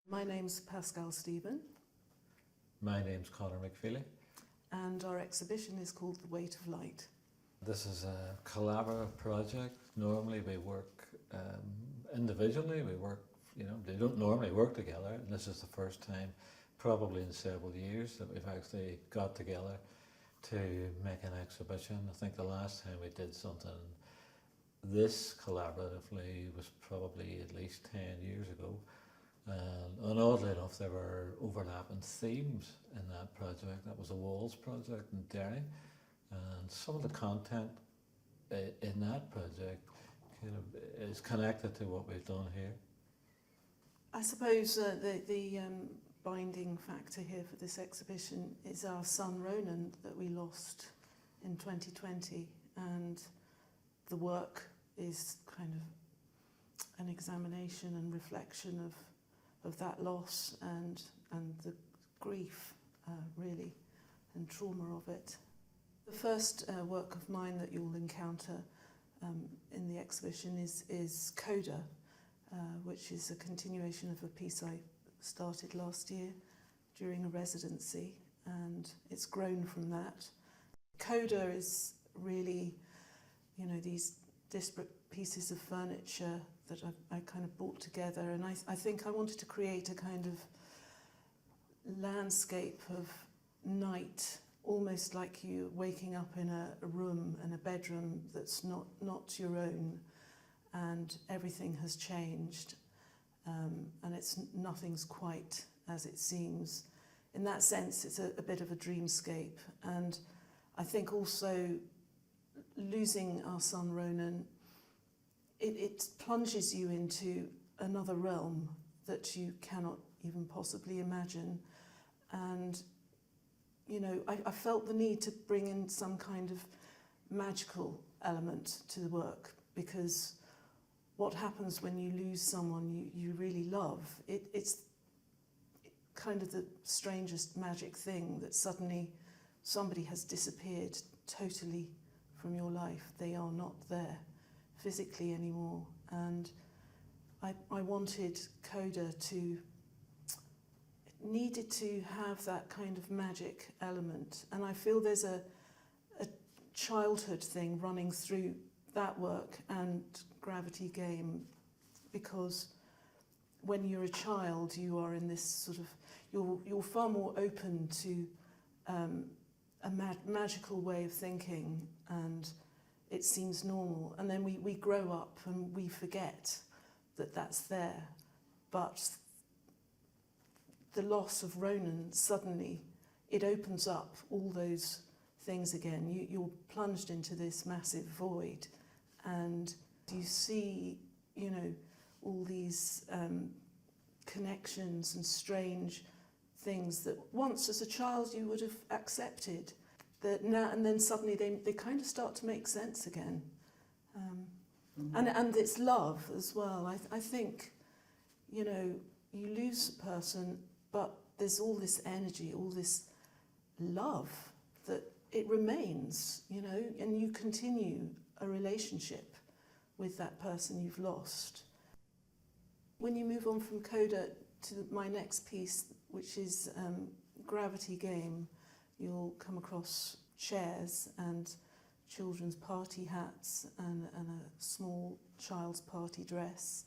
My name's Pascale Stephen. My name's Conor McFeely. And our exhibition is called The Weight of Light. This is a collaborative project. Normally we work individually, they don't normally work together, and this is the first time, probably in several years, that we've actually got together to make an exhibition. I think the last time we did something this collaboratively was probably at least 10 years ago. And oddly enough, there were overlapping themes in that project. That was a Walls project in Derry, and some of the content in that project kind of is connected to what we've done here. I suppose the binding factor here for this exhibition is our son Ronan that we lost in 2020, and the work is kind of an examination and reflection of that loss and the grief, really, and trauma of it. The first work of mine that you'll encounter in the exhibition is Coda, which is a continuation of a piece I started last year during a residency, and it's grown from that. Coda is really, these disparate pieces of furniture that I kind of brought together, and I think I wanted to create a kind of landscape of night, almost like you waking up in a room, in a bedroom that's not your own, and everything has changed, and nothing's quite as it seems. In that sense, it's a bit of a dreamscape, and I think also losing our son Ronan, it plunges you into another realm that you cannot even possibly imagine. And, I felt the need to bring in some kind of magical element to the work, because what happens when you lose someone you really love, it's kind of the strangest magic thing that suddenly somebody has disappeared totally from your life. They are not there physically anymore, and I wanted Coda needed to have that kind of magic element, and I feel there's a childhood thing running through that work and Gravity Game, because when you're a child you are in this sort of, you're far more open to a magical way of thinking, and it seems normal, and then we grow up and we forget that that's there. But the loss of Ronan, suddenly it opens up all those things again. You're plunged into this massive void, and you see, all these connections and strange things that once as a child you would have accepted, that now and then suddenly they kind of start to make sense again. And it's love as well. I think, you lose a person, but there's all this energy, all this love that it remains, and you continue a relationship with that person you've lost. When you move on from Coda to my next piece, which is Gravity Game, you'll come across chairs and children's party hats and a small child's party dress,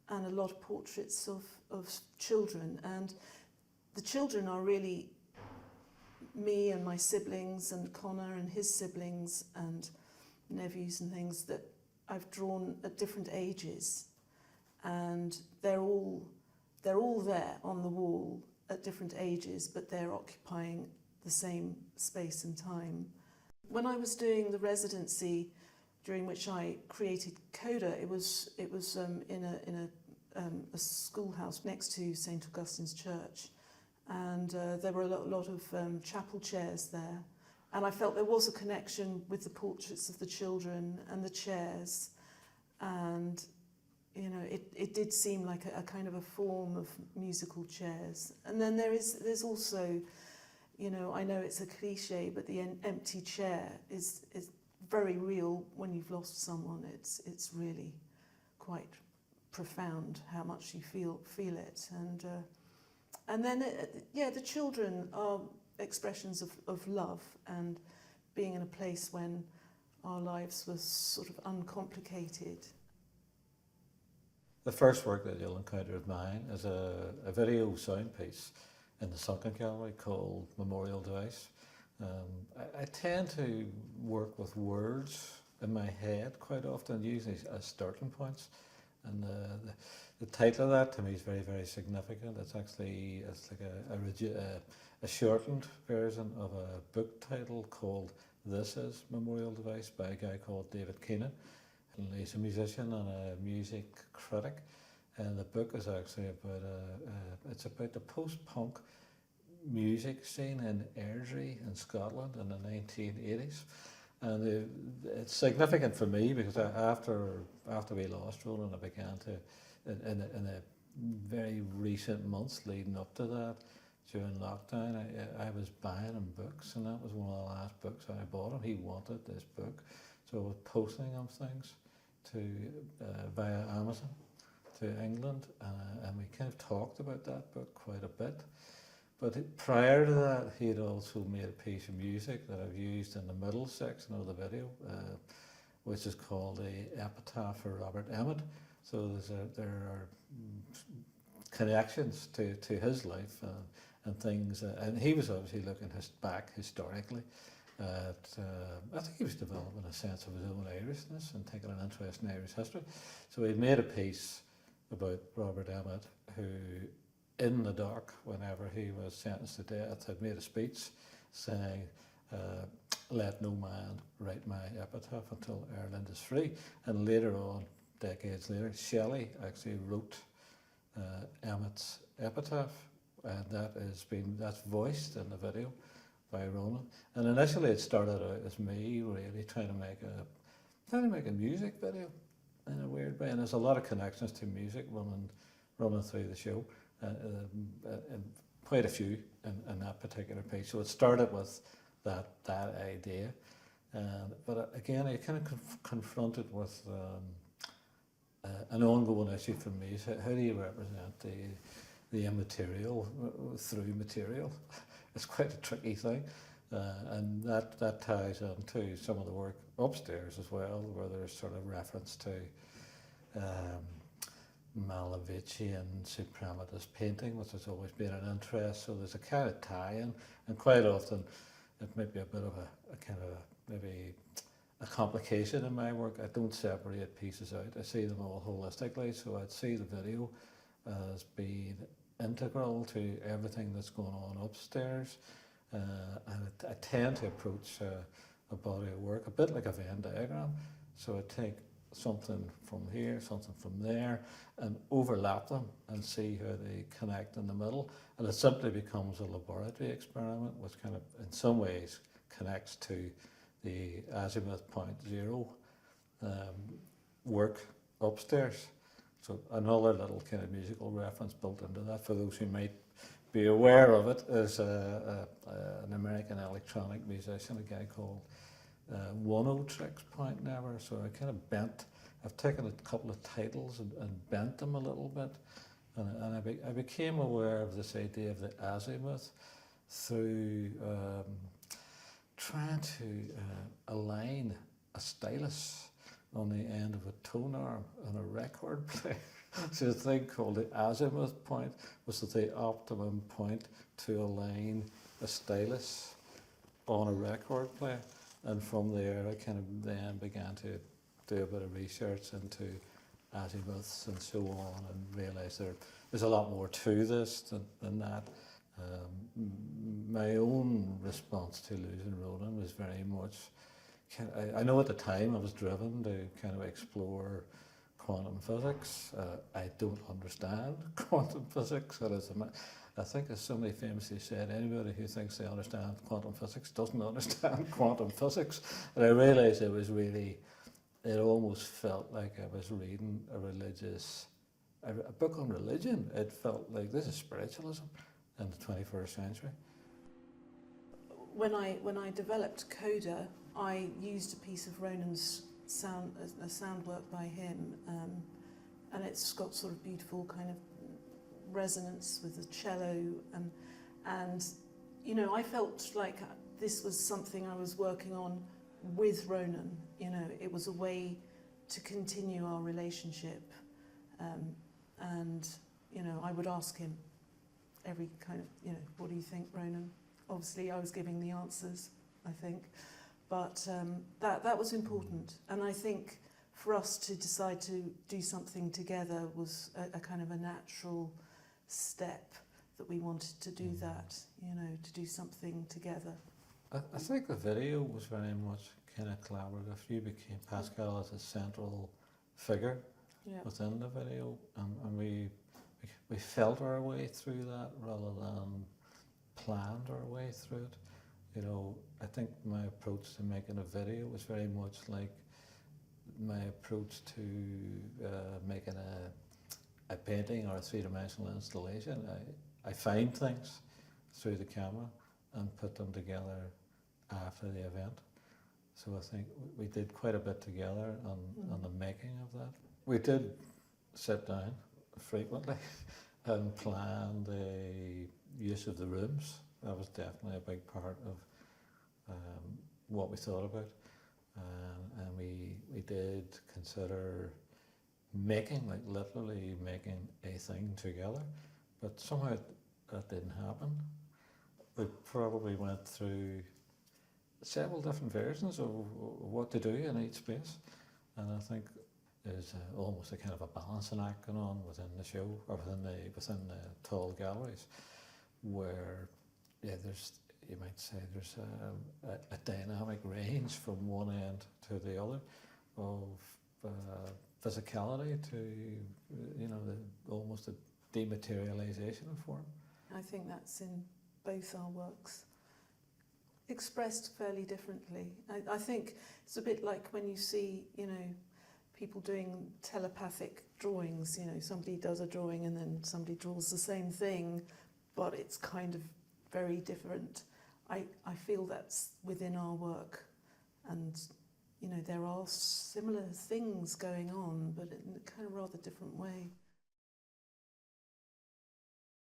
and a lot of portraits of children. And the children are really me and my siblings and Conor and his siblings and nephews and things that I've drawn at different ages, and they're all there on the wall at different ages, but they're occupying the same space and time. When I was doing the residency, during which I created Coda, it was in a schoolhouse next to St Augustine's Church, and there were a lot of chapel chairs there, and I felt there was a connection with the portraits of the children and the chairs, and it did seem like a kind of a form of musical chairs. And then there's also, I know it's a cliche, but the empty chair is very real when you've lost someone. It's really quite profound how much you feel it. And then, the children are expressions of love and being in a place when our lives were sort of uncomplicated. The first work that you'll encounter of mine is a video sound piece in the Sunken Gallery called Memorial Device. I tend to work with words in my head quite often, usually as starting points. And the title of that to me is very, very significant. It's like a shortened version of a book title called This Is Memorial Device by a guy called David Keenan. And he's a musician and a music critic. And the book is actually about the post-punk music scene in Airdrie in Scotland in the 1980s. And it's significant for me because after we lost Ronan, I began to, in the very recent months leading up to that, during lockdown, I was buying him books, and that was one of the last books I bought him. He wanted this book, so I was posting him things via Amazon to England, and we kind of talked about that book quite a bit. But prior to that, he had also made a piece of music that I've used in the middle section of the video, which is called the Epitaph for Robert Emmet. So there are connections to his life and things, and he was obviously looking back historically at, I think he was developing a sense of his own Irishness and taking an interest in Irish history. So he made a piece about Robert Emmet, who in the dock, whenever he was sentenced to death, had made a speech saying, let no man write my epitaph until Ireland is free. And later on, decades later, Shelley actually wrote Emmet's epitaph, and that's voiced in the video by Ronan. And initially it started out as me really trying to make a music video in a weird way, and there's a lot of connections to music running through the show. And quite a few in that particular piece. So it started with that idea, but again, I kind of confronted with an ongoing issue for me. Is how do you represent the immaterial through material? It's quite a tricky thing, and that ties into some of the work upstairs as well, where there's sort of reference to Malavici and suprematist painting, which has always been an interest. So there's a kind of tie-in, and quite often it might be a bit of maybe a complication in my work. I don't separate pieces out. I see them all holistically. So I'd see the video as being integral to everything that's going on upstairs, and I tend to approach a body of work a bit like a Venn diagram. So I take something from here, something from there, and overlap them and see how they connect in the middle. And it simply becomes a laboratory experiment, which kind of, in some ways, connects to the Azimuth Point Zero work upstairs. So another little kind of musical reference built into that, for those who might be aware of it, is an American electronic musician, a guy called One Tricks Point Never. So I've taken a couple of titles and bent them a little bit, and I became aware of this idea of the azimuth through trying to align a stylus on the end of a tone arm on a record player. So a thing called the azimuth point was the optimum point to align a stylus on a record player. And from there, I kind of then began to do a bit of research into azimuths and so on, and realised there's a lot more to this than that. My own response to losing Ronan was very much, I know at the time I was driven to kind of explore quantum physics. I don't understand quantum physics. I think, as somebody famously said, anybody who thinks they understand quantum physics doesn't understand quantum physics. And I realised it almost felt like I was reading a book on religion. It felt like this is spiritualism in the 21st century. When I developed Coda, I used a piece of Ronan's sound work by him, and it's got sort of beautiful kind of resonance with the cello, and you know, I felt like this was something I was working on with Ronan. You know, it was a way to continue our relationship, and you know, I would ask him every kind of, you know, what do you think, Ronan? Obviously, I was giving the answers, I think, but that was important, and I think for us to decide to do something together was a kind of a natural step, that we wanted to do that, you know, to do something together. I think the video was very much kind of collaborative. You became Pascale as a central figure within the video, and we felt our way through that rather than planned our way through it. You know, I think my approach to making a video was very much like my approach to making a painting or a three-dimensional installation. I find things through the camera and put them together after the event. So I think we did quite a bit together on the making of that. We did sit down frequently and plan the use of the rooms. That was definitely a big part of what we thought about. And we did consider making, like literally making a thing together, but somehow that didn't happen. We probably went through several different versions of what to do in each space, and I think there's almost a kind of a balancing act going on within the show, or within the tall galleries, where there's, you might say, there's a dynamic range from one end to the other of physicality to, you know, almost a dematerialization of form. I think that's in both our works, expressed fairly differently. I think it's a bit like when you see, you know, people doing telepathic drawings. You know, somebody does a drawing and then somebody draws the same thing, but it's kind of very different. I feel that's within our work, and you know, there are similar things going on, but in a kind of rather different way.